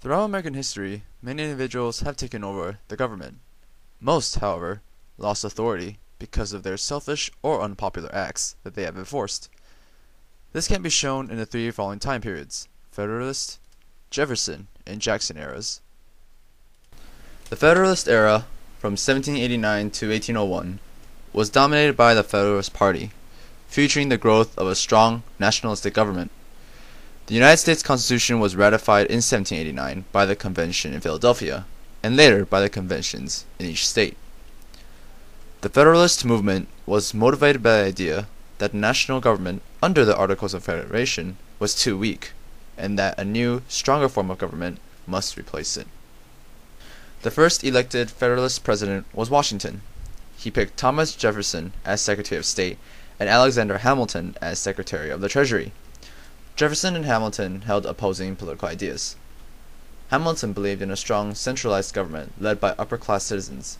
Throughout American history, many individuals have taken over the government. Most, however, lost authority because of their selfish or unpopular acts that they have enforced. This can be shown in the three following time periods: Federalist, Jefferson, and Jackson eras. The Federalist era, from 1789 to 1801, was dominated by the Federalist Party, featuring the growth of a strong nationalistic government. The United States Constitution was ratified in 1789 by the convention in Philadelphia, and later by the conventions in each state. The Federalist movement was motivated by the idea that the national government under the Articles of Federation was too weak, and that a new, stronger form of government must replace it. The first elected Federalist president was Washington. He picked Thomas Jefferson as Secretary of State and Alexander Hamilton as Secretary of the Treasury. Jefferson and Hamilton held opposing political ideas. Hamilton believed in a strong, centralized government led by upper-class citizens.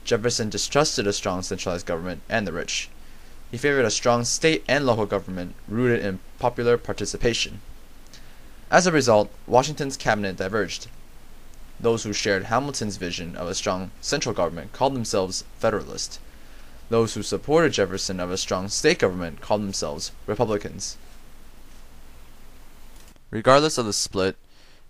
Jefferson distrusted a strong, centralized government and the rich. He favored a strong state and local government rooted in popular participation. As a result, Washington's cabinet diverged. Those who shared Hamilton's vision of a strong central government called themselves Federalist. Those who supported Jefferson of a strong state government called themselves Republicans. Regardless of the split,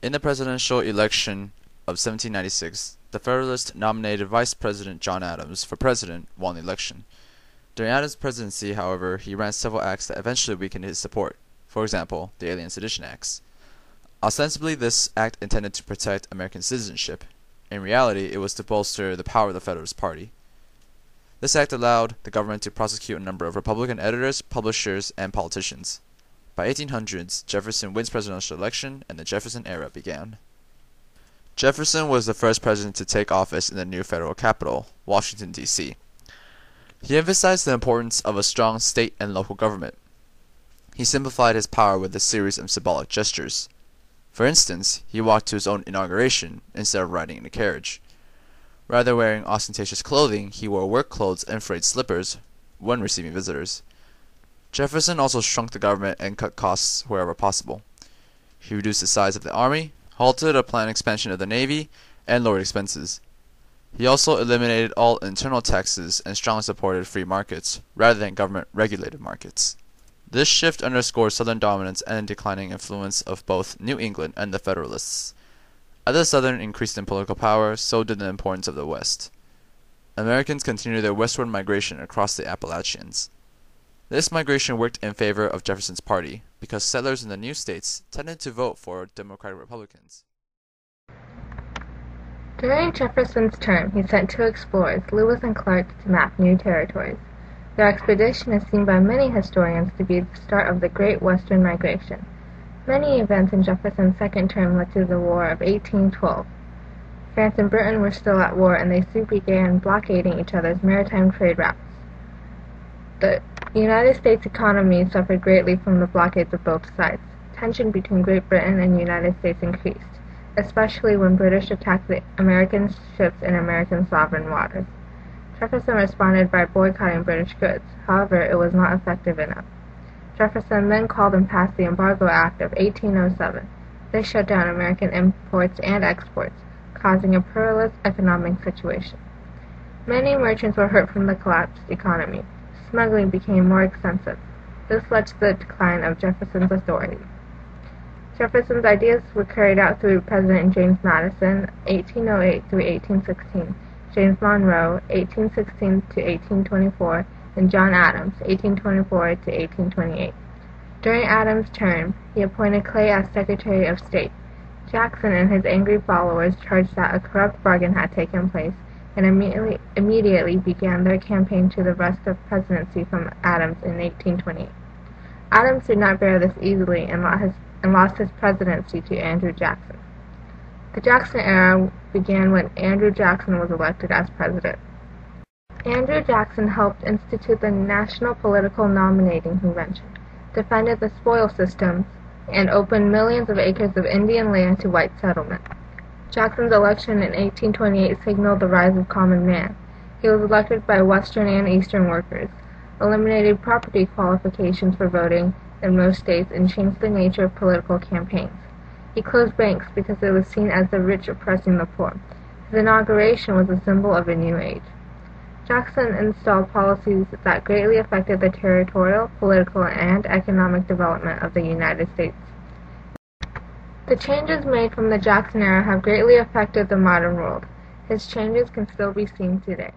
in the presidential election of 1796, the Federalist nominated Vice President John Adams for president, won the election. During Adams' presidency, however, he ran several acts that eventually weakened his support. For example, the Alien Sedition Acts. Ostensibly, this act intended to protect American citizenship. In reality, it was to bolster the power of the Federalist Party. This act allowed the government to prosecute a number of Republican editors, publishers, and politicians. By 1800s, Jefferson wins presidential election, and the Jefferson era began. Jefferson was the first president to take office in the new federal capital, Washington, D.C. He emphasized the importance of a strong state and local government. He simplified his power with a series of symbolic gestures. For instance, he walked to his own inauguration instead of riding in a carriage. Rather than wearing ostentatious clothing, he wore work clothes and frayed slippers when receiving visitors. Jefferson also shrunk the government and cut costs wherever possible. He reduced the size of the army, halted a planned expansion of the navy, and lowered expenses. He also eliminated all internal taxes and strongly supported free markets, rather than government-regulated markets. This shift underscores Southern dominance and declining influence of both New England and the Federalists. As the Southern increased in political power, so did the importance of the West. Americans continued their westward migration across the Appalachians. This migration worked in favor of Jefferson's party, because settlers in the new states tended to vote for Democratic Republicans. During Jefferson's term, he sent two explorers, Lewis and Clark, to map new territories. Their expedition is seen by many historians to be the start of the Great Western Migration. Many events in Jefferson's second term led to the War of 1812. France and Britain were still at war, and they soon began blockading each other's maritime trade routes. The United States economy suffered greatly from the blockades of both sides. Tension between Great Britain and the United States increased, especially when British attacked the American ships in American sovereign waters. Jefferson responded by boycotting British goods. However, it was not effective enough. Jefferson then called and passed the Embargo Act of 1807. This shut down American imports and exports, causing a perilous economic situation. Many merchants were hurt from the collapsed economy. Smuggling became more extensive. This led to the decline of Jefferson's authority. Jefferson's ideas were carried out through President James Madison, 1808 through 1816, James Monroe, 1816 to 1824, and John Adams, 1824 to 1828. During Adams' term, he appointed Clay as Secretary of State. Jackson and his angry followers charged that a corrupt bargain had taken place, and immediately began their campaign to the wrest the presidency from Adams in 1828. Adams did not bear this easily and lost his presidency to Andrew Jackson. The Jackson era began when Andrew Jackson was elected as president. Andrew Jackson helped institute the National Political Nominating Convention, defended the spoils system, and opened millions of acres of Indian land to white settlement. Jackson's election in 1828 signaled the rise of common man. He was elected by Western and Eastern workers, eliminated property qualifications for voting in most states, and changed the nature of political campaigns. He closed banks because it was seen as the rich oppressing the poor. His inauguration was a symbol of a new age. Jackson installed policies that greatly affected the territorial, political, and economic development of the United States. The changes made from the Jackson era have greatly affected the modern world. His changes can still be seen today.